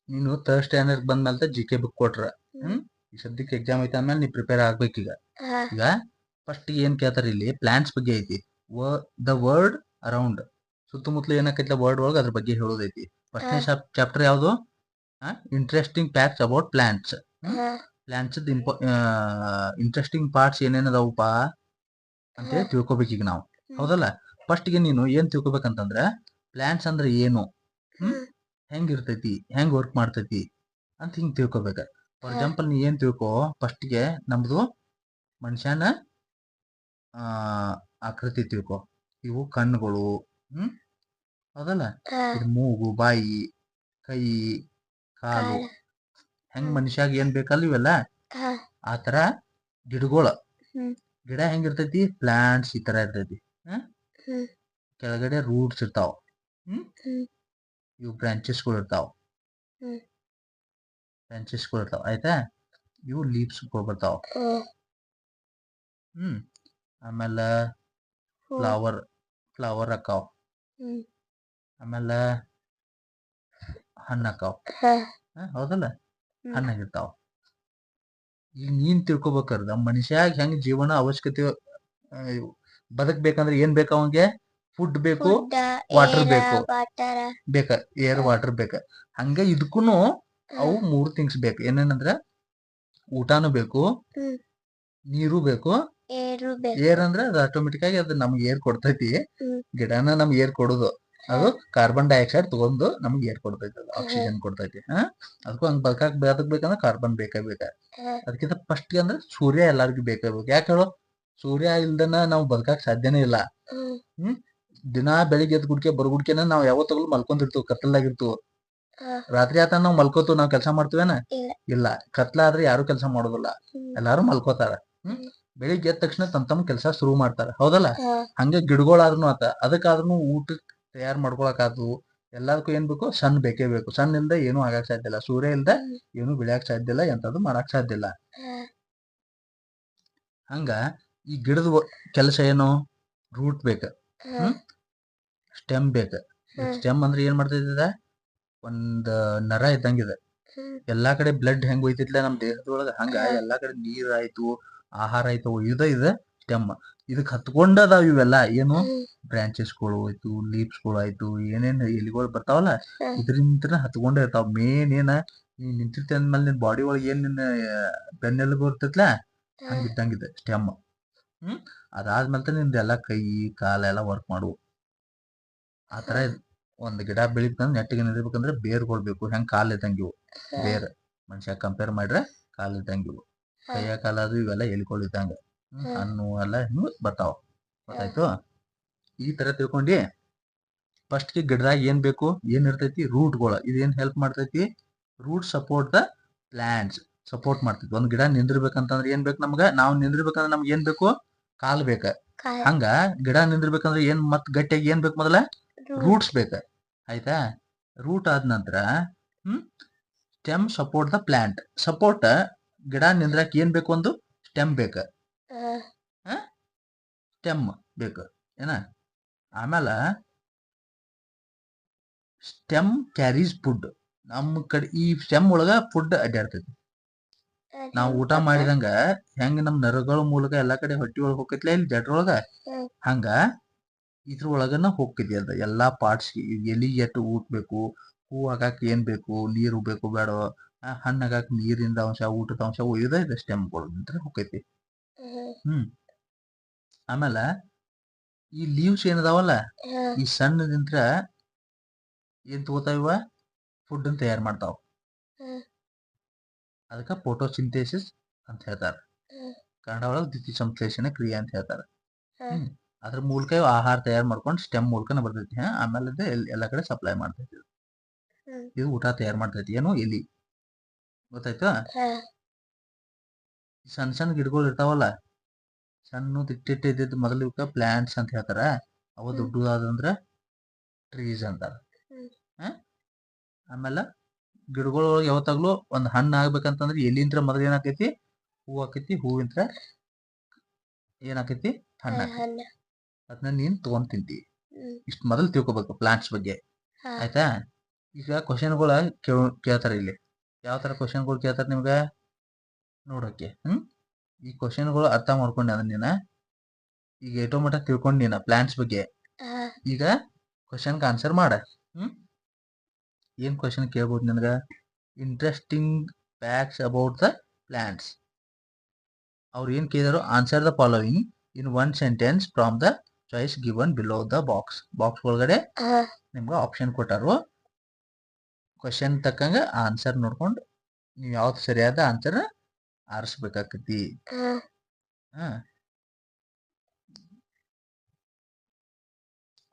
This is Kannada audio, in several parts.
ನೀನು ಥರ್ಡ್ ಸ್ಟ್ಯಾಂಡರ್ಡ್ ಬಂದ್ಮೇಲೆ ಜಿ ಕೆ ಬುಕ್ ಕೊಟ್ರ ಈ ಸದ್ಯಕ್ಕೆ ಎಕ್ಸಾಮ್ ಐತೆ ಆದ್ಮೇಲೆ ನೀ ಪ್ರಿಪೇರ್ ಆಗ್ಬೇಕೀಗ. ಈಗ ಫಸ್ಟ್ ಏನ್ ಕೇಳ್ತಾರ ಇಲ್ಲಿ ಪ್ಲಾಂಟ್ಸ್ ಬಗ್ಗೆ ಐತಿ. ದ ವರ್ಡ್ ಅರೌಂಡ್ ಸುತ್ತಮುತ್ತಲು ಏನಕ್ಕೈತಿಲ್ಲ ವರ್ಡ್ ಒಳಗೆ ಅದ್ರ ಬಗ್ಗೆ ಹೇಳೋದೈತಿ. ಫಸ್ಟ್ನೇ ಚಾಪ್ಟರ್ ಯಾವುದು? Interesting facts about plants. Plants interesting parts ಏನೇನದಾವಪ್ಪ ಅಂತೇಳಿ ತಿಳ್ಕೊಬೇಕು ಈಗ ನಾವು. ಹೌದಲ್ಲ? ಫಸ್ಟ್ಗೆ ನೀನು ಏನ್ ತಿಳ್ಕೊಬೇಕಂತಂದ್ರ ಪ್ಲಾಂಟ್ಸ್ ಅಂದ್ರೆ ಏನು, ಹೆಂಗ್ ಇರ್ತೈತಿ, ಹೆಂಗ್ ವರ್ಕ್ ಮಾಡ್ತೈತಿ ಅಂತ ಹಿಂಗ್ ತಿಳ್ಕೊಬೇಕ. ಫಾರ್ ಎಕ್ಸಾಂಪಲ್ ನೀ ಏನ್ ತಿಳ್ಕೊ, ಫಸ್ಟ್ಗೆ ನಮ್ದು ಮನುಷ್ಯನ ಆಕೃತಿ ತಿಳ್ಕೊ. ಇವು ಕಣ್ಣುಗಳು, ಹೌದಲ್ಲ? ಇದು ಮೂಗು, ಬಾಯಿ, ಕೈ, ಕಾಲು, ಹೆಂಗ್ ಮನುಷ್ಯಾಗ ಏನ್ ಬೇಕಲ್ಲ ಇವೆಲ್ಲ ಆತರ ಗಿಡಗಳು. ಗಿಡ ಹೆಂಗಿರ್ತೈತಿ? ಪ್ಲಾಂಟ್ಸ್ ಈ ತರ ಇರ್ತೈತಿ. ಕೆಳಗಡೆ ರೂಟ್ಸ್ ಇರ್ತಾವ, ಇವು ಬ್ರಾಂಚೆಸ್ಗಳು ಇರ್ತಾವ, ಆಯ್ತಾ? ಇವು ಲೀವ್ಸ್ ಬರ್ತಾವ. ಆಮೇಲೆ ಫ್ಲವರ್ ಹಾಕಾವ್, ಆಮೇಲೆ ಹಣ್ಣು ಹಾಕಾವ್. ಹೌದಲ್ಲ? ಹಣ್ಣಾಗಿರ್ತಾವ. ಈಗ ನೀನ್ ತಿಳ್ಕೊಬೇಕಂದ್ರ ಮನುಷ್ಯಾಗ ಹೆಂಗ್ ಜೀವನ ಅವಶ್ಯಕತೆ, ಬದುಕ್ಬೇಕಂದ್ರೆ ಏನ್ ಬೇಕು ಅವಂಗೆ? ಫುಡ್ ಬೇಕು, ವಾಟರ್ ಬೇಕು, ಏರ್ ವಾಟರ್ ಬೇಕ. ಹಂಗ ಇದಕ್ಕೂನು ಅವು 3 ಥಿಂಗ್ಸ್ ಬೇಕು. ಏನೇನಂದ್ರ ಊಟಾನು ಬೇಕು, ನೀರು ಬೇಕು, ಏರ್ ಅಂದ್ರೆ ಅದು ಆಟೋಮೆಟಿಕ್ ಆಗಿ ಅದು ನಮ್ಗೆ ಏರ್ ಕೊಡ್ತೈತಿ. ಗಿಡನ ನಮ್ಗೆ ಏರ್ ಕೊಡುದು, ಅದು ಕಾರ್ಬನ್ ಡೈಆಕ್ಸೈಡ್ ತಗೊಂಡು ನಮ್ಗೆ ಏರ್ ಕೊಡ್ತೈತಿ, ಅದು ಆಕ್ಸಿಜನ್ ಕೊಡ್ತೈತಿ. ಅದಕ್ಕೂ ಹಂಗ ಬದುಕ್ಬೇಕಂದ್ರೆ ಕಾರ್ಬನ್ ಬೇಕೇ ಬೇಕ. ಅದಕ್ಕಿಂತ ಫಸ್ಟ್ ಅಂದ್ರೆ ಸೂರ್ಯ ಎಲ್ಲಾರ್ಗು ಬೇಕೇ ಬೇಕು. ಯಾಕೆ ಹೇಳು? ಸೂರ್ಯ ಇಲ್ದನ ನಾವು ಬದುಕಕ್ ಸಾಧ್ಯನೇ ಇಲ್ಲ. ದಿನಾ ಬೆಳಿಗ್ಗೆ ಎದ್ದು ಗುಡ್ಕೆ ಬರಗುಡ್ಕೆನ ನಾವ್ ಯಾವತ್ತಾಗ್ಲೂ ಮಲ್ಕೊಂಡಿರ್ತೀವಿ, ಕತ್ತಲಾಗಿರ್ತೀವಿ. ರಾತ್ರಿ ಆತ ನಾವ್ ಮಲ್ಕೋತೀವಿ, ನಾವ್ ಕೆಲಸ ಮಾಡ್ತೀವೇನ? ಇಲ್ಲ. ಕತ್ಲಾದ್ರೆ ಯಾರು ಕೆಲಸ ಮಾಡೋದಿಲ್ಲ, ಎಲ್ಲಾರು ಮಲ್ಕೋತಾರ. ಬೆಳಿಗ್ಗೆ ಎದ್ದ ತಕ್ಷಣ ತಮ್ಮ ಕೆಲಸ ಶುರು ಮಾಡ್ತಾರ. ಹೌದಲ್ಲ? ಹಂಗೆ ಗಿಡಗಳಾದ್ರೂ ಆತ, ಅದಕ್ಕಾದ್ರೂ ಊಟಕ್ಕೆ ತಯಾರು ಮಾಡ್ಕೊಳಕ್ ಆತು, ಎಲ್ಲದಕ್ಕೂ ಏನ್ ಬೇಕು? ಸನ್ ಬೇಕೇ ಬೇಕು. ಸನ್ ಇಲ್ದ ಏನು ಆಗಕ್ ಸಾಧ್ಯ ಇಲ್ಲ. ಸೂರ್ಯ ಇಲ್ದ ಏನು ಬೆಳೆಯಕ್ ಸಾಧ್ಯ ಇಲ್ಲ, ಎಂತದ್ದು ಮಾಡಕ್ ಸಾಧ್ಯ ಇಲ್ಲ. ಹಂಗ ಈ ಗಿಡದ ಕೆಲಸ ಏನು? ರೂಟ್ ಬೇಕ, ಸ್ಟೆಮ್ ಬೇಕ. ಸ್ಟೆಮ್ ಅಂದ್ರೆ ಏನ್ ಮಾಡ್ತೈತಿ? ಒಂದ್ ನರ ಇದ್ದಂಗಿದೆ. ಎಲ್ಲಾ ಕಡೆ ಬ್ಲಡ್ ಹೆಂಗ್ ಹೋಯ್ತಿದ್ಲ ನಮ್ ದೇಹದೊಳಗ, ಹಂಗ ಎಲ್ಲಾ ಕಡೆ ನೀರ್ ಆಯ್ತು, ಆಹಾರ ಆಯ್ತು, ಇದ ಸ್ಟೆಮ್. ಇದಕ್ ಹತ್ಕೊಂಡದಾವ್ ಇವೆಲ್ಲ. ಏನು? ಬ್ರಾಂಚೆಸ್ಗಳು ಆಯ್ತು, ಲೀವ್ಸ್ಗಳು ಆಯ್ತು, ಏನೇನ್ ಎಲಿಗಳು ಬರ್ತಾವಲ್ಲ, ಇದ್ರಿಂದ ಹತ್ಕೊಂಡೇ ಇರ್ತಾವ. ಮೇನ್ ಏನ, ನೀ ನಿಂತಿರ್ತಿ ಅಂದ್ಮೇಲೆ ನಿನ್ ಬಾಡಿ ಒಳಗೆ ಏನ್ ನಿನ್ನ ಬೆನ್ನೆಲುಬು ಇರ್ತೈತ್ಲ, ಹಂಗಿದ್ದಂಗಿದೆ ಸ್ಟೆಮ್. ಅದಾದ್ಮೇಲೆ ನಿಂದೆಲ್ಲ ಕೈ ಕಾಲ ಎಲ್ಲ ವರ್ಕ್ ಮಾಡುವು. ಆತರ ಒಂದ್ ಗಿಡ ಬೆಳಿಬೇಕಂದ್ರೆ ನೆಟ್ಟಿಗೆ ನಿಲ್ಬೇಕಂದ್ರೆ ಬೇರ್ಗಳು ಬೇಕು. ಹೆಂಗ್ ಕಾಲ್ ಇದ್ದಂಗಿವು ಬೇರ್, ಮನುಷ್ಯ ಕಂಪೇರ್ ಮಾಡ್ರೆ ಕಾಲ್ ಇದ್ದಂಗಿವು. ಕೈಯ ಕಾಲ ಅದು ಇವೆಲ್ಲ ಎಲಿಗಳು ಇದ್ದಂಗ. ಹಣ್ಣು ಎಲ್ಲ ಹಿಂಗ್ ಬರ್ತಾವ. ಗೊತ್ತಾಯ್ತು? ಈ ತರ ತಿಳ್ಕೊಂಡಿ. ಫಸ್ಟ್ಗೆ ಗಿಡದಾಗ ಏನ್ ಬೇಕು, ಏನ್ ಇರ್ತೈತಿ? ರೂಟ್ಗಳು. ಇದೇನ್ ಹೆಲ್ಪ್ ಮಾಡ್ತೈತಿ? Root support the plants, support ಮಾಡ್ತೈತಿ. ಒಂದ್ ಗಿಡ ನಿಂದಿರ್ಬೇಕಂತಂದ್ರೆ ಏನ್ ಬೇಕು ನಮ್ಗ? ನಾವು ನಿಂದಿರ್ಬೇಕಂದ್ರೆ ನಮ್ಗೆ ಏನ್ ಬೇಕು? ಕಾಲ್ ಬೇಕ. ಹಂಗ ಗಿಡ ನಿಂದಿರ್ಬೇಕಂದ್ರೆ ಏನ್ ಮತ್ ಗಟ್ಟಿಯಾಗಿ ಏನ್ ಬೇಕು? ಮೊದಲ ರೂಟ್ಸ್ ಬೇಕ. ಆಯ್ತಾ? ರೂಟ್ ಆದ ನಂತರ stem support the plant. Support ಗಿಡ ನಿಂದ್ರಾಕ್ ಏನ್ ಬೇಕು? ಒಂದು ಸ್ಟೆಮ್ ಬೇಕ. ಸ್ಟೆಮ್ ಬೇಕು ಏನ? ಆಮೇಲೆ ಸ್ಟೆಮ್ ಕ್ಯಾರೀಸ್ ಫುಡ್. ನಮ್ಮ ಕಡೆ ಈ ಸ್ಟೆಮ್ ಒಳಗ ಫುಡ್ ಅಡ್ಡಾಡ್ತೈತಿ. ನಾವು ಊಟ ಮಾಡಿದಂಗ ಹೆಂಗ್ ನಮ್ ನರಗಳ ಮೂಲಕ ಎಲ್ಲಾ ಕಡೆ ಹೊಟ್ಟಿ ಒಳಗ ಹೋಗೈತ್ಲ, ಇಲ್ಲಿ ಜಠರೊಳಗ, ಹಂಗ ಇದ್ರೊಳಗನ ಹೋಗ್ತೈತಿ ಅದ ಎಲ್ಲಾ ಪಾರ್ಟ್ಸ್. ಎಲಿಗೆ ಎಷ್ಟು ಊಟ ಬೇಕು, ಹೂ ಆಗಾಕ ಏನ್ ಬೇಕು, ನೀರು ಬೇಕು ಬೇಡ, ಹಣ್ಣು ಆಗಾಕ ನೀರಿಂದ ಅಂಶ, ಊಟದ ಅಂಶ ಇದೆ ಸ್ಟೆಮ್ಗಳು ಹೋಗೈತಿ. ಆಮೇಲೆ ಈ ಲೀವ್ಸ್ ಏನದಾವಲ್ಲ, ಈ ಸಣ್ಣದಿಂತ್ರ ಏನ್ ತಗೋತಾವ? ಫುಡ್ ಅನ್ನು ತಯಾರು ಮಾಡ್ತಾವ. ಅದಕ್ಕ ಫೋಟೋಸಿಂಥೆಸಿಸ್ ಅಂತ ಹೇಳ್ತಾರ. ಕನ್ನಡ ಒಳಗೆ ದ್ಯುತಿ ಸಂಶ್ಲೇಷಣೆ ಕ್ರಿಯೆ ಅಂತ ಹೇಳ್ತಾರ. ಅದ್ರ ಮೂಲಕ ಆಹಾರ ತಯಾರು ಮಾಡ್ಕೊಂಡು ಸ್ಟೆಮ್ ಮೂಲಕನ ಬರ್ತೈತಿ. ಆಮೇಲೆ ಎಲ್ಲಾ ಕಡೆ ಸಪ್ಲೈ ಮಾಡ್ತೈತಿ. ಇದು ಊಟ ತಯಾರು ಮಾಡ್ತೈತಿ. ಏನು? ಎಲಿ. ಗೊತ್ತಾಯ್ತು? ಸಣ್ಣ ಸಣ್ಣ ಗಿಡಗಳು ಇರ್ತಾವಲ್ಲ, ಸಣ್ಣ ಇಟ್ಟಿದ್ದು ಮೊದಲು ಇವಕ್ಕ ಪ್ಲಾಂಟ್ಸ್ ಅಂತ ಹೇಳ್ತಾರ. ಅವ ದೊಡ್ಡದಾದಂದ್ರ ಟ್ರೀಸ್ ಅಂತಾರ. ಆಮೇಲೆ ಗಿಡಗಳೊಳಗೆ ಯಾವತ್ತಾಗ್ಲೂ ಒಂದ್ ಹಣ್ಣು ಆಗ್ಬೇಕಂತಂದ್ರೆ ಎಲಿಂತ್ರ ಮೊದಲು ಏನಾಕೈತಿ? ಹೂ ಆಕೈತಿ. ಹೂವಿಂತ್ರ ಏನಾಕೈತಿ? ಹಣ್ಣು ಆಕೈತಿ. ಅದನ್ನ ನೀನ್ ತಗೊಂಡ್ ತಿಂತಿ. ಇಷ್ಟು ಮೊದಲು ತಿಳ್ಕೊಬೇಕು ಪ್ಲಾಂಟ್ಸ್ ಬಗ್ಗೆ. ಆಯ್ತಾ? ಈಗ ಕ್ವಶನ್ಗಳ ಕೇಳ್ತಾರ ಇಲ್ಲಿ. ಯಾವ ತರ ಕ್ವಶನ್ಗಳು ಕೇಳ್ತಾರ ನಿಮ್ಗ ನೋಡಕ್ಕೆ. ಈ ಕ್ವಶನ್ಗಳು ಅರ್ಥ ಮಾಡ್ಕೊಂಡೆ ಅದನ್ನ ನೀನ ಈಗ ಏಟೋ ಮಟ್ಟ ತಿಳ್ಕೊಂಡ್ ನೀನ ಪ್ಲಾಂಟ್ಸ್ ಬಗ್ಗೆ. ಈಗ ಕ್ವಶನ್ಗೆ ಆನ್ಸರ್ ಮಾಡ. ಏನ್ ಕ್ವಶನ್ ಕೇಳ್ಬೋದು ನಿನಗ? Interesting facts about the plants. ಅವ್ರು ಏನ್ ಕೇಳಿದಾರೋ answer the following in one sentence from the choice given below the box. Box ಒಳಗಡೆ ನಿಮ್ಗೆ ಆಪ್ಷನ್ ಕೊಟ್ಟಾರು. ಕ್ವಶನ್ ತಕ್ಕಂಗ ಆನ್ಸರ್ ನೋಡ್ಕೊಂಡು ನೀವು ಯಾವ್ದು ಸರಿಯಾದ ಆನ್ಸರ್ ಆರಿಸ್ಬೇಕಾಕತಿ.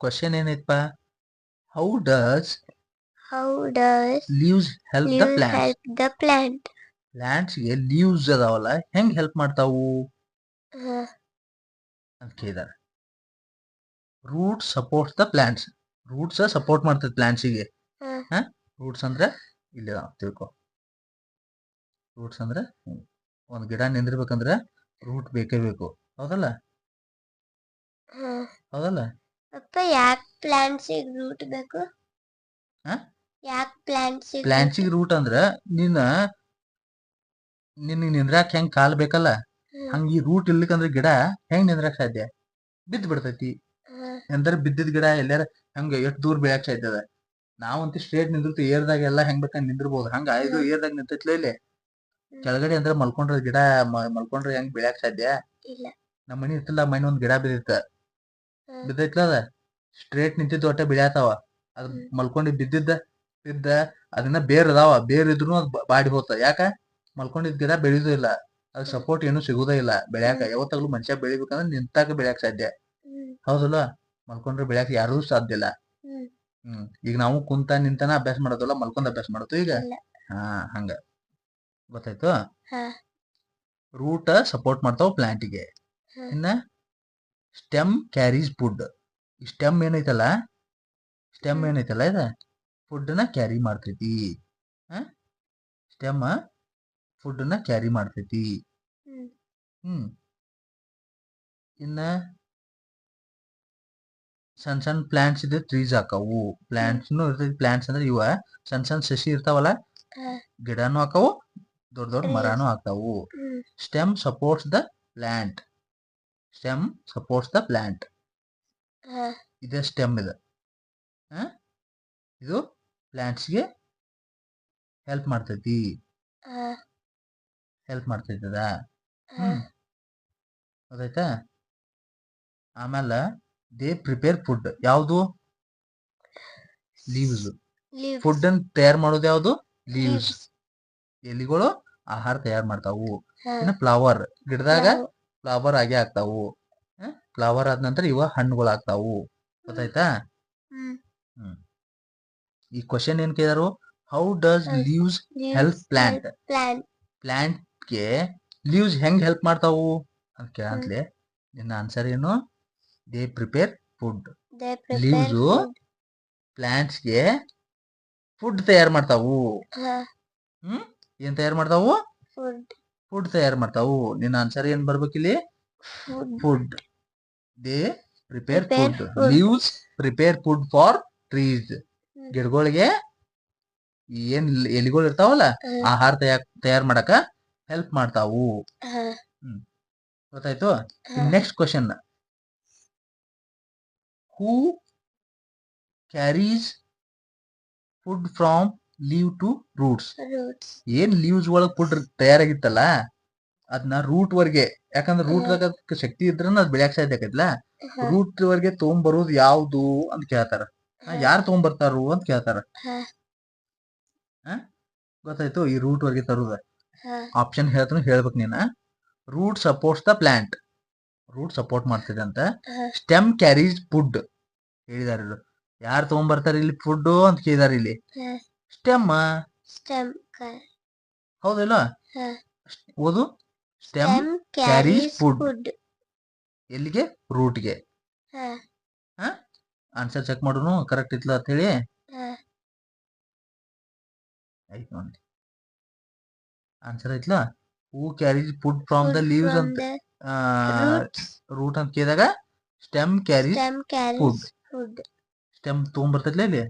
ಕ್ವಶನ್ ಏನೈತಪ್ಪ? How does leaves help the plant? Plants ಗೆ ಲೀವ್ಸ್ ಅದಾವಲ್ಲ ಹೆಂಗ್ ಹೆಲ್ಪ್ ಮಾಡ್ತಾವು ಅಂತ ಕೇಳಿದಾರೆ. Roots supports the plants. Roots support ಮಾಡ್ತದೆ ಪ್ಲಾಂಟ್ಸ್ ಗೆ. ರೂಟ್ಸ್ ಅಂದ್ರೆ ಇಲ್ಲಿ ತಿಳ್ಕೊ. ರೂಟ್ಸ್ ಅಂದ್ರೆ ಒಂದ್ ಗಿಡ ನಿಂದಿರ್ಬೇಕಂದ್ರ ರೂಟ್ ಬೇಕೇ ಬೇಕು. ಹೌದಲ್ಲ? ಹೌದಲ್ಲ? ಯಾಕೆ ಪ್ಲಾಂಟ್ಸ್ ರೂಟ್ ಬೇಕು? ಪ್ಲಾಂಟ್ಸ್ ರೂಟ್ ಅಂದ್ರ ನಿನ್ನ ನಿಂದ್ರಾಕ್ ಹೆಂಗ್ ಕಾಲ್ ಬೇಕಲ್ಲ ಹಂಗ ಈ ರೂಟ್ ಇರ್ಲಿಕ್ಕಂದ್ರ ಗಿಡ ಹೆಂಗ್ ನಿಂದ್ರಾಕ್ ಸಾಧ್ಯ? ಬಿದ್ದು ಬಿಡ್ತೈತಿ. ಎಂದ್ರ ಬಿದ್ದಿದ್ ಗಿಡ ಎಲ್ಲಾರ ಹಂಗ ಎಷ್ಟ್ ದೂರ ಬೆಳ್ಯಾಕ್ ಸಾಧ್ಯ ಅದ? ನಾವಂತೂ ಸ್ಟ್ರೇಟ್ ನಿಂದಿರ್ತೀವಿ. ಏರ್ದಾಗ ಎಲ್ಲಾ ಹೆಂಗ್ ಬೇಕಂಗ್ ನಿಂದಿರ್ಬೋದು. ಹಂಗ ಇದು ಏರ್ದಾಗ ನಿಂತೈತ್ಲ ಇಲ್ಲಿ. ಕೆಳಗಡೆ ಅಂದ್ರೆ ಮಲ್ಕೊಂಡ್ರ ಗಿಡ ಮಲ್ಕೊಂಡ್ರ ಹೆಂಗ್ ಬೆಳ್ಯಾಕ್ ಸಾಧ್ಯ? ನಮ್ಮ ಮನಿ ಇರ್ತಲ್ಲ, ಮನಿ ಒಂದ್ ಗಿಡ ಬಿದ್ದೈತ್ಲ ಅದ ಸ್ಟ್ರೇಟ್ ನಿಂತಿದ್ದು ಒಟ್ಟೆ ಬೆಳ್ಯಾತಾವ. ಅದ್ ಮಲ್ಕೊಂಡಿ ಬಿದ್ದ ಅದನ್ನ ಬೇರ್ ಅದಾವ. ಬೇರ್ ಇದ್ರು ಅದ್ ಬಾಡಿ ಹೋತ. ಯಾಕ? ಮಲ್ಕೊಂಡಿದ್ ಗಿಡ ಬೆಳೆಯುದು ಇಲ್ಲ. ಅದ್ ಸಪೋರ್ಟ್ ಏನು ಸಿಗುದೇ ಇಲ್ಲ ಬೆಳ್ಯಾಕ. ಯಾವತ್ತಾಗ್ಲೂ ಮನುಷ್ಯ ಬೆಳಿಬೇಕಂದ್ರ ನಿಂತಾಗ ಬೆಳ್ಯಾಕ್ ಸಾಧ್ಯ. ಹೌದಲ್ಲ? ಮಲ್ಕೊಂಡ್ರೆ ಬೆಳ್ಯಾಕ ಯಾರೂ ಸಾಧ್ಯ ಇಲ್ಲ. ಈಗ ನಾವು ಕುಂತ ನಿಂತಾನ ಅಭ್ಯಾಸ ಮಾಡೋದಲ್ಲ, ಮಲ್ಕೊಂಡ್ ಅಭ್ಯಾಸ ಮಾಡತ್ತು ಈಗ. ಹಂಗ ಗೊತ್ತಾಯ್ತು? ರೂಟ್ ಸಪೋರ್ಟ್ ಮಾಡ್ತಾವ ಪ್ಲಾಂಟಿಗೆ. ಇನ್ನ ಸ್ಟೆಮ್ ಕ್ಯಾರೀಸ್ ಫುಡ್. ಈ ಸ್ಟೆಮ್ ಏನೈತಲ್ಲ ಇದ ಫುಡ್ ನ ಕ್ಯಾರಿ ಮಾಡ್ತೈತಿ. ಸ್ಟೆಮ್ ಫುಡ್ ನ ಕ್ಯಾರಿ ಮಾಡ್ತೈತಿ. ಇನ್ನ ಸಣ್ಣ ಪ್ಲಾಂಟ್ಸ್ ಇದೆ, ಟ್ರೀಸ್ ಹಾಕವು. ಪ್ಲಾಂಟ್ಸ್ ಇರ್ತೈತಿ. ಪ್ಲಾಂಟ್ಸ್ ಅಂದ್ರೆ ಇವ ಸಣ್ಣ ಸಸಿ ಇರ್ತಾವಲ್ಲ, ಗಿಡನು ಹಾಕವು, ದೊಡ್ಡ ಮರಾನು ಹಾಕ್ತಾವು. Stem supports the plant. Stem supports the plant. ಇದೆ ಸ್ಟೆಮ್. ಇದು ಪ್ಲಾಂಟ್ಸ್ಗೆ ಹೆಲ್ಪ್ ಮಾಡ್ತೈತಿ. ಗೊತ್ತಾಯ್ತಾ? ಆಮೇಲೆ ದೇ ಪ್ರಿಪೇರ್ ಫುಡ್. ಯಾವುದು? ಲೀವ್ಸ್. ಫುಡ್ ಅನ್ನು ತಯಾರು ಮಾಡೋದು ಯಾವುದು? ಲೀವ್ಸ್. ಎಲಿಗಳು ಆಹಾರ ತಯಾರು ಮಾಡ್ತಾವು. ಇನ್ನು ಫ್ಲವರ್. ಗಿಡದಾಗ ಫ್ಲವರ್ ಆಗೇ ಆಗ್ತಾವು. ಫ್ಲವರ್ ಆದ ನಂತರ ಇವ ಹಣ್ಣುಗಳು ಆಗ್ತಾವು. ಗೊತ್ತಾಯ್ತಾ? ಈ ಕ್ವಶನ್ ಏನ್ ಕೇಳಿದಾರು? How does leaves help plant? Plant ಗೆ ಲೀವ್ಸ್ ಹೆಂಗ್ ಹೆಲ್ಪ್ ಮಾಡ್ತಾವು ಅಂತ ಕೇಳಂತ್ಲೆ. ನಿನ್ನ ಆನ್ಸರ್ ಏನು? They prepare food. Leaves plants ಗೆ ಫುಡ್ ತಯಾರು ಮಾಡ್ತಾವು. ಏನ್ ತಯಾರು ಮಾಡ್ತಾವು? ಫುಡ್ ತಯಾರು ಮಾಡ್ತಾವು. ನಿನ್ನ ಆನ್ಸರ್ ಏನ್ ಬರ್ಬೇಕಿಲ್ಲಿ? Food. They prepare food. Leaves prepare food for trees. ಗಿಡಗಳಿಗೆ ಏನ್ ಎಲಿಗಳು ಇರ್ತಾವಲ್ಲ ಆಹಾರ ತಯಾರು ಮಾಡಕ ಹೆಲ್ಪ್ ಮಾಡ್ತಾವು. ಗೊತ್ತಾಯ್ತು? Next question. Who carries food from leave to roots? ಏನ್ ಲೀವ್ಸ್ ಒಳಗ್ ಫುಡ್ ತಯಾರಾಗಿತ್ತಲ್ಲ ಅದನ್ನ ರೂಟ್ ವರ್ಗೆ, ಯಾಕಂದ್ರೆ ರೂಟ್ ದಾಗ ಶಕ್ತಿ ಇದ್ರನ್ನ ಅದ್ ಬೆಳ್ಯಾಕ್ ಸಾಧ್ಯ ಆಕೈತ್ಲಾ. ರೂಟ್ ವರ್ಗೆ ತಗೊಂಬರೋದು ಯಾವ್ದು ಅಂತ ಕೇಳ್ತಾರ. ಯಾರು ತಗೊಂಬರ್ತಾರು ಅಂತ ಕೇಳ್ತಾರ. ಗೊತ್ತಾಯ್ತು? ಈ ರೂಟ್ ವರ್ಗೆ ತರುದ ಆಪ್ಷನ್ ಹೇಳ್ಬೇಕು ನೀನ. Root supports the plant. Root support ಮಾಡ್ತಿದೆ ಅಂತ. ಸ್ಟೆಮ್ ಕ್ಯಾರೀಸ್ ಫುಡ್ ಹೇಳಿದಾರ. ಯಾರು ತಗೊಂಬರ್ತಾರ ಇಲ್ಲಿ ಫುಡ್ ಅಂತ ಕೇಳಿದಾರ ಇಲ್ಲಿ? ಸ್ಟೆಮ್. ಹೌದಿಲ್ಲ? ಓದು. Stem carries food. ಎಲ್ಲಿಗೆ? ರೂಟ್ಗೆ. ಆನ್ಸರ್ ಚೆಕ್ ಮಾಡೋನು ಕರೆಕ್ಟ್ ಇತ್ಲ ಅಂತ ಹೇಳಿ. ಆಯ್ತು ನೋಡಿ, ಆನ್ಸರ್ ಐತ್ಲಾ. Who carries food from the leaves ಅಂತ ರೂಟ್ ಅಂತ ಕೇಳಿದಾಗ ಸ್ಟೆಮ್ ಕ್ಯಾರೀಸ್ ಫುಡ್. ಸ್ಟೆಮ್ ತಗೊಂಬರ್ತೈತ್ಲ ಇಲ್ಲಿ.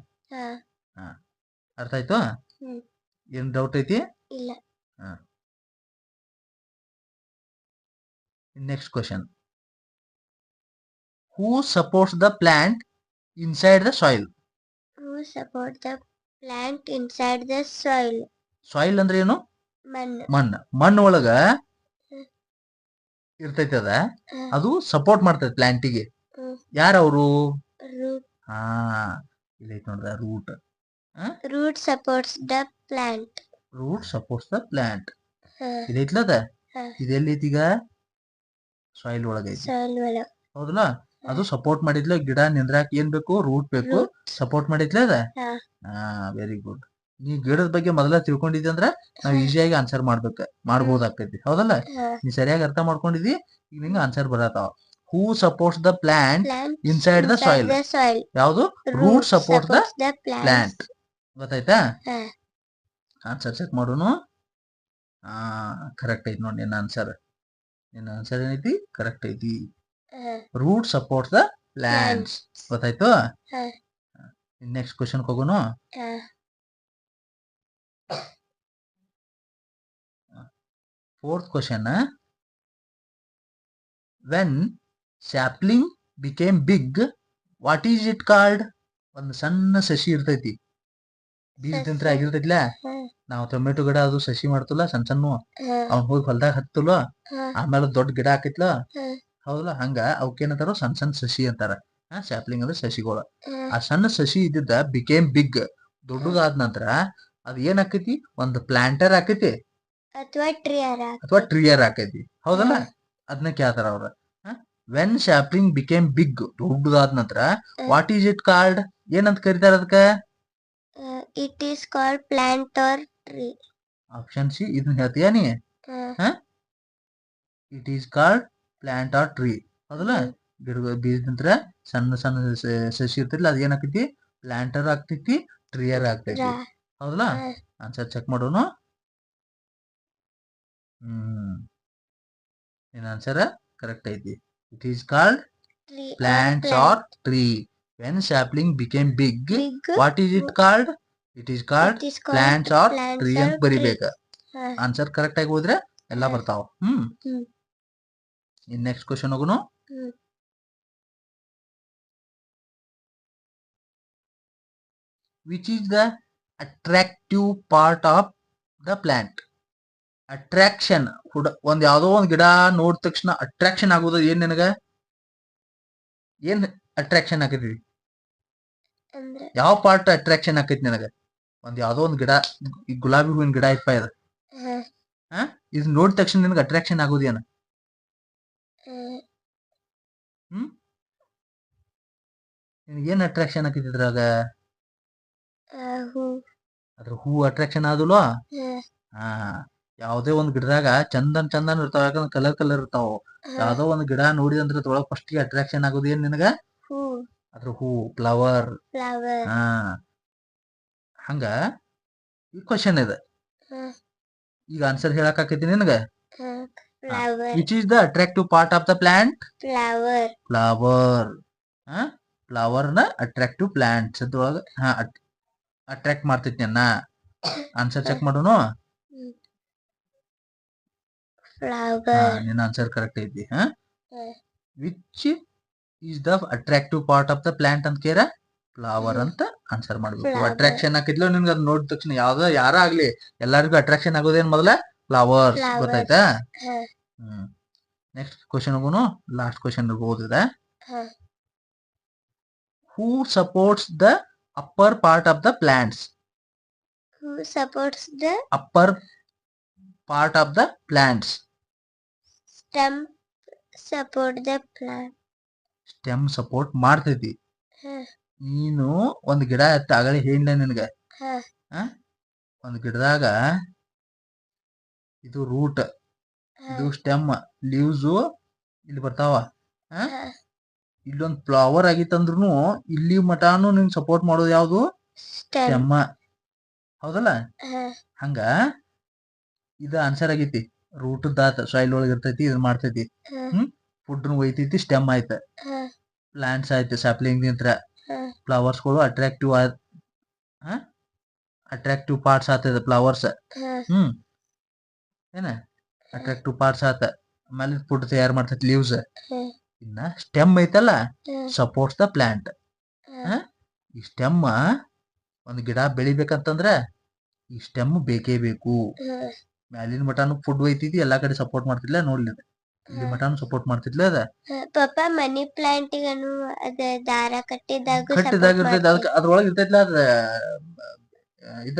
ಅರ್ಥ ಆಯ್ತು? ಹ್ಮ್. ಏನ್ ಡೌಟ್ ಐತಿ? ಇಲ್ಲ. Next question. Who supports the plant inside the soil? Who support the plant inside the soil? Soil ಅಂದ್ರೆ ಏನು? ಮಣ್ಣು. ಮಣ್ಣು ಒಳಗ ಹ್ಮ್. ಇರ್ತೈತಿ ಅದ, ಹ್ಮ್. ಅದು ಸಪೋರ್ಟ್ ಮಾಡ್ತೈತಿ ಪ್ಲಾಂಟಿಗೆ. ಹ್ಮ್. ಯಾರವರು? Root. ಹಾ, ಇಲ್ಲೈತಿ ನೋಡ್ರ, root. Root supports the plant. Root supports the plant. Hmm. ಇದೈತ್ಲದ, ಹ್ಮ್. ಇದೆಲ್ಲೈತಿ ಈಗ? ಸಾಯಿಲ್ ಒಳಗೈತಿ, soil ಒಳಗ. ಹೌದಲ್ಲ? ಅದು ಸಪೋರ್ಟ್ ಮಾಡಿದ್ಲ, ಗಿಡ ನಿಂದ್ರಾಕ್ ಏನ್ ಬೇಕು? ರೂಟ್ ಬೇಕು. ಸಪೋರ್ಟ್ ಮಾಡಿದ್ಲ ಅದ. ಹಾ, ವೆರಿ ಗುಡ್. ನೀ ಗಿಡದ ಬಗ್ಗೆ ಮೊದಲ ತಿಳ್ಕೊಂಡಿದ್ದಿ ಅಂದ್ರ ನಾವ್ ಈಸಿಯಾಗಿ ಆನ್ಸರ್ ಮಾಡ್ಬೋದಾಗ್ತೈತಿ, ಹೌದಲ್ಲ? ನೀ ಸರಿಯಾಗಿ ಅರ್ಥ ಮಾಡ್ಕೊಂಡಿದ್ದಿ, ಈಗ ನಿಂಗೆ ಆನ್ಸರ್ ಬರತಾವ. Who supports the plant inside the soil? ಯಾವುದು? Root supports the plant. ಗೊತ್ತಾಯ್ತಾ? ಆನ್ಸರ್ ಚೆಕ್ ಮಾಡೋನು. ಕರೆಕ್ಟ್ ಐತಿ ನೋಡಿ ನಿನ್ನ ಆನ್ಸರ್. ನಿನ್ನ ಆನ್ಸರ್ ಏನೈತಿ? ಕರೆಕ್ಟ್ ಐತಿ. Root supports the plants. ಗೊತ್ತಾಯ್ತು? ನೆಕ್ಸ್ಟ್ ಕ್ವಶನ್ ಹೋಗೋಣ. Fourth question. When sapling became big, what is it called? ಒಂದು ಸಣ್ಣ ಸಸಿ ಇರ್ತೈತಿ, ಬೀಜದಿಂದ ಆಗಿರ್ತೈತಿಲ್ಲ. ನಾವು ಟೊಮೆಟೊ ಗಿಡ ಅದು ಸಸಿ ಮಾಡ್ತಲ್ಲ, ಸಣ್ಣ ಸಣ್ಣ, ಅವ್ನ್ ಹೋಗಿ ಹೊಲ್ದಾಗ ಹತ್ತಲ್ಲ, ಆಮೇಲೆ ದೊಡ್ಡ ಗಿಡ ಹಾಕೈತ್ಲ, ಹೌದಲ್ಲ? ಹಂಗ ಅವಕ್ಕೇನಂತಾರ? ಸಣ್ಣ ಸಣ್ಣ ಸಸಿ ಅಂತಾರ. ಸ್ಯಾಪ್ಲಿಂಗ್ ಅಂದ್ರೆ ಸಸಿಗಳು. ಆ ಸಣ್ಣ ಸಸಿ ಇದ್ದಿದ್ದ ಬಿಕೇಮ್ ಬಿಗ್, ದೊಡ್ಡದಾದ ನಂತರ ಅದ್ ಏನ್ ಆಕೈತಿ? ಒಂದು ಪ್ಲಾಂಟರ್ ಆಕೈತಿ ಅಥವಾ ಟ್ರಿಯರ್ ಆಕೈತಿ, ಹೌದಲ್ಲ? ಅದನ್ನ ಕೇಳ್ತಾರ ಅವ್ರ. ವೆನ್ ಸ್ಯಾಪ್ಲಿಂಗ್ ಬಿಕೇಮ್ ಬಿಗ್, ದೊಡ್ಡದಾದ ನಂತರ ವಾಟ್ ಈಸ್ ಇಟ್ ಕಾಲ್ಡ್? ಏನಂತ ಕರಿತಾರ ಅದಕ್ಕ? It is called plant R tree. Option C ಇದನ್ನ ಹೇಳ್ತೀಯ ನೀ? It is called plant R tree, ಹೌದಲ್ಲ? ಗಿಡ ಬೀಜದಿಂದ ಸಣ್ಣ ಸಣ್ಣ ಸಸಿ ಇರ್ತಿರ್ಲಿಲ್ಲ, ಅದ್ ಏನಾಕೈತಿ? ಪ್ಲಾಂಟರ್ ಆಗ್ತೈತಿ, ಟ್ರಿಯರ್ ಆಗ್ತೈತಿ, ಹೌದಲ್ಲ? ಆನ್ಸರ್ ಚೆಕ್ ಮಾಡೋನು. ನಿನ್ನ ಆನ್ಸರ್ ಕರೆಕ್ಟ್ ಐತಿ. It is called plants or tree. When sapling became big, what is it called? It is called plants or tree ಅಂತ ಬರಿಬೇಕ. ಆನ್ಸರ್ ಕರೆಕ್ಟ್ ಆಗಿ ಹೋದ್ರೆ ಎಲ್ಲಾ ಬರ್ತಾವ. ಇನ್ ನೆಕ್ಸ್ಟ್ ಕ್ವಶನ್ ಹೋಗುನು. Which is the attractive part of the plant? Attraction, ಒಂದ್ ಯಾವ್ದೋ ಒಂದ್ ಗಿಡ ನೋಡಿದ ತಕ್ಷಣ ಅಟ್ರಾಕ್ಷನ್ ಆಗೋದು ಏನ್ ನಿನಗ? ಏನ್ ಅಟ್ರಾಕ್ಷನ್ ಆಕೈತಿ? ಯಾವ ಪಾರ್ಟ್ ಅಟ್ರಾಕ್ಷನ್ ಆಕೈತಿ ನಿನಗ? ಒಂದ್ ಯಾವ್ದೋ ಒಂದ್ ಗಿಡ, ಈ ಗುಲಾಬಿ ಹೂವಿನ ಗಿಡ ಇಪ್ಪ ಇದು, ಇದು ನೋಡಿದ ತಕ್ಷಣ ನಿನಗ ಅಟ್ರಾಕ್ಷನ್ ಆಗೋದು ಏನ? ಏನ್ ಅಟ್ರಾಕ್ಷನ್ ಆಕೈತಿ ಇದ್ರಾಗ? ಅದ್ರ ಹೂ ಅಟ್ರಾಕ್ಷನ್ ಆದಲ್ವಾ? ಯಾವ್ದೇ ಒಂದ್ ಗಿಡದಾಗ ಚಂದನ್ ಚಂದನ್ ಇರ್ತಾವ, ಯಾಕಂದ್ರೆ ಕಲರ್ ಕಲರ್ ಇರ್ತಾವ. ಯಾವ್ದೋ ಒಂದ್ ಗಿಡ ನೋಡಿ ಅಂದ್ರೆ ಅದ್ರೊಳಗ ಫಸ್ಟ್ ಅಟ್ರಾಕ್ಷನ್ ಆಗೋದು ಏನ್ ನಿನಗ? ಅದ್ರ ಹೂ, ಫ್ಲವರ್. ಹಂಗ ಈ ಕ್ವಶನ್ ಇದೆ. ಈಗ ಆನ್ಸರ್ ಹೇಳಕ್ ಆಕೈತಿ ನಿನಗ? Which is the attractive part of the plant? Flower. Flower ನ ಅಟ್ರಾಕ್ಟಿವ್ ಪ್ಲಾಂಟ್ಸ್ ಅದ್ರೊಳಗ ಅಟ್ರಾಕ್ಟ್ ಮಾಡ್ತೈತಿ ಅನ್ನ. ಆನ್ಸರ್ ಚೆಕ್ ಮಾಡೋನು. ನಿನ್ನ ಆನ್ಸರ್ ಕರೆಕ್ಟ್ ಐತಿ. Which is the attractive part of the plant ಅಂತ ಕೇರ ಫ್ಲವರ್ ಅಂತ ಆನ್ಸರ್ ಮಾಡ್ಬೇಕು. ಅಟ್ರಾಕ್ಷನ್ ಹಾಕಿದ್ಲು ನಿನ್ಗೆ ಅದ್ ನೋಡಿದ ತಕ್ಷಣ ಯಾವ್ದೋ ಯಾರ ಆಗ್ಲಿ ಎಲ್ಲರಿಗೂ ಅಟ್ರಾಕ್ಷನ್ ಆಗೋದೇನ್ ಮೊದಲ? ಫ್ಲವರ್ಸ್. ಗೊತ್ತಾಯ್ತಾ? ನೆಕ್ಸ್ಟ್ ಕ್ವಶನ್ ಹೋಗೋನು. ಲಾಸ್ಟ್ ಕ್ವಶನ್ ಓದಿದೆ. Who supports the upper part of the plants? Who supports the upper part of the plants? stem support the plant. Stem support ಮಾಡ್ತೈತಿ. ನೀನು ಒಂದ್ ಗಿಡ ಎತ್ತ ಆಗಲೇ ಹೇಳಿಲ್ಲ ನಿನಗ, ಒಂದ್ ಗಿಡದಾಗ ಇದು ರೂಟ್, ಇದು ಸ್ಟೆಮ್, ಲೀವ್ಸ್ ಇಲ್ಲಿ ಬರ್ತಾವ. ಇಲ್ಲೊಂದ್ ಫ್ಲವರ್ ಆಗಿತ್ತಂದ್ರೂ ಇಲ್ಲಿ ಮಟಾನು ನಿಂಗ್ ಸಪೋರ್ಟ್ ಮಾಡೋದು ಯಾವ್ದು? ಸ್ಟೆಮ್, ಹೌದಲ್ಲ? ಹಂಗ ಇದು ಆನ್ಸರ್ ಆಗೈತಿ. ರೂಟ್ ದಾತ ಸಾಯಿಲ್ ಒಳಗ ಇರ್ತೈತಿ, ಇದು ಮಾಡ್ತೈತಿ, ಫುಡ್ ಒಯ್ತೈತಿ, ಸ್ಟೆಮ್ ಆಯ್ತ, ಪ್ಲಾಂಟ್ಸ್ ಆಯ್ತು, ಸ್ಯಾಪ್ಲಿಂಗ್ ನಿಂತ್ರ ಫ್ಲವರ್ಸ್ ಗಳು ಅಟ್ರಾಕ್ಟಿವ್ ಅಟ್ರಾಕ್ಟಿವ್ ಪಾರ್ಟ್ಸ್ ಆತದ ಫ್ಲವರ್ಸ್ ಹ್ಮ್ ಏನ ಅಟ್ರಾಕ್ಟಿವ್ ಪಾರ್ಟ್ಸ್ ಆತ ಆಮೇಲೆ ಫುಡ್ ತಯಾರು ಮಾಡ್ತೈತಿ ಲೀವ್ಸ್ ಇನ್ನ ಸ್ಟೆಮ್ ಐತಲ್ಲ ಸಪೋರ್ಟ್ಸ್ ದ ಪ್ಲಾಂಟ್ ಈ ಸ್ಟೆಮ್ ಒಂದ್ ಗಿಡ ಬೆಳಿಬೇಕಂತಂದ್ರ ಈ ಸ್ಟೆಮ್ ಬೇಕೇ ಬೇಕು ಮ್ಯಾಲಿನ ಮಟಾನು ಫುಡ್ ಒಯ್ತಿದ್ದಿ ಎಲ್ಲಾ ಕಡೆ ಸಪೋರ್ಟ್ ಮಾಡ್ತಿದ್ಲ ನೋಡ್ಲಿ ಇಲ್ಲಿ ಮಟಾನು ಸಪೋರ್ಟ್ ಮಾಡ್ತಿದ್ಲ ಅದ ಪಪ್ಪ ಮನಿ ಪ್ಲಾಂಟಿಗನು ಅದ ದಾರ ಕಟ್ಟಿದಾಗ ಕಟ್ಟಿದಾಗ ಇರ್ತೈತಿ ಅದಕ್ಕೆ ಅದ್ರೊಳಗೆ ಇರ್ತೈತ್ಲ ಅದ ಇದ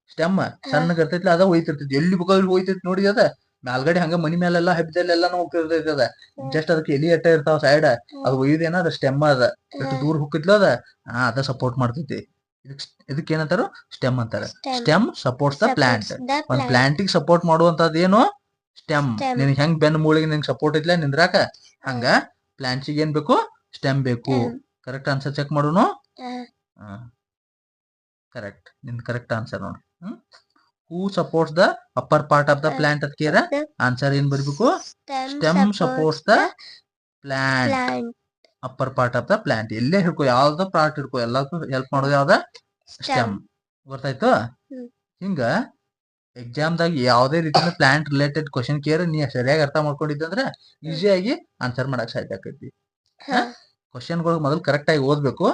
ಸ್ಟೆಮ್ ಸಣ್ಣಗ ಇರ್ತೈತ್ಲ ಅದ ಒಯ್ತಿರ್ತೈತಿ ಎಲ್ಲಿ ಬೇಕಾದ್ರೂ ಒಯ್ತೈತಿ ನೋಡಿ ಅದ ಮ್ಯಾಲ್ಗಡೆ ಹಂಗ ಮನಿ ಮೇಲೆಲ್ಲ ಹಬ್ಬಿದಲ್ಲೆಲ್ಲ ಹೋಗ್ತಿರ್ತೈತಿ ಅದ ಜಸ್ಟ್ ಅದಕ್ಕೆ ಎಲಿ ಅಟ್ಟ ಇರ್ತಾವ ಸೈಡ್ ಅದು ಒಯ್ಯುದೇನ ಅದ ಸ್ಟೆಮ್ ಅದ ಎಷ್ಟು ದೂರ ಹೋಗಿತ್ಲ ಅದ ಅದ ಸಪೋರ್ಟ್ ಮಾಡ್ತೈತಿ ಇದಕ್ಕೆ ಏನಂತಾರ ಸ್ಟೆಮ್ ಅಂತಾರ ಸ್ಟೆಮ್ ಸಪೋರ್ಟ್ಸ್ ದ ಪ್ಲಾಂಟ್ ಒಂದ್ ಪ್ಲಾಂಟಿಗೆ ಸಪೋರ್ಟ್ ಮಾಡುವಂತದ್ ಏನು ಸ್ಟೆಮ್ ನಿನಗೆ ಹೆಂಗ್ ಬೆನ್ನ ಮೂಳಿಗೆ ನಿನ್ಗೆ ಸಪೋರ್ಟ್ ಇದ್ಲ ನಿಂದ್ರಾಕ ಹಂಗ ಪ್ಲಾಂಟ್ಸಿಗೆ ಏನ್ ಬೇಕು ಸ್ಟೆಮ್ ಬೇಕು ಕರೆಕ್ಟ್ ಆನ್ಸರ್ ಚೆಕ್ ಮಾಡೋನು ಕರೆಕ್ಟ್ ನಿನ್ ಕರೆಕ್ಟ್ ಆನ್ಸರ್ ನೋಡಿ who supports the upper part of the plant ಅದ್ ಕೇರ ಆನ್ಸರ್ ಏನ್ ಬರ್ಬೇಕು stem supports the plant upper part of the plant ಎಲ್ಲೇ ಹಿಡ್ಕೊ ಯಾವ್ದ ಪಾರ್ಟ್ ಹಿಡ್ಕೊ ಎಲ್ಲದಕ್ಕೂ ಹೆಲ್ಪ್ ಮಾಡೋದು ಯಾವ್ದ ಸ್ಟೆಮ್ ಗೊತ್ತಾಯ್ತು ಹಿಂಗ ಎಕ್ಸಾಮ್ದಾಗ ಯಾವ್ದೇ ರೀತಿಯ ಪ್ಲಾಂಟ್ ರಿಲೇಟೆಡ್ ಕ್ವಶನ್ ಕೇರ್ ನೀ ಸರಿಯಾಗಿ ಅರ್ಥ ಮಾಡ್ಕೊಂಡಿದ್ದಂದ್ರ ಈಸಿಯಾಗಿ ಆನ್ಸರ್ ಮಾಡಕ್ ಸಾಧ್ಯ ಆಕೈತಿ ಕ್ವಶನ್ಗಳು ಮೊದಲು ಕರೆಕ್ಟ್ ಆಗಿ ಓದ್ಬೇಕು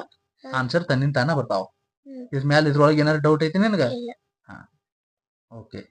ಆನ್ಸರ್ ತನ್ನಿಂದ ತಾನ ಬರ್ತಾವ ಇದ್ರ ಮ್ಯಾಲ ಇದ್ರೊಳಗೆ ಏನಾದ್ರು ಡೌಟ್ ಐತಿ ನಿನಗ ಓಕೆ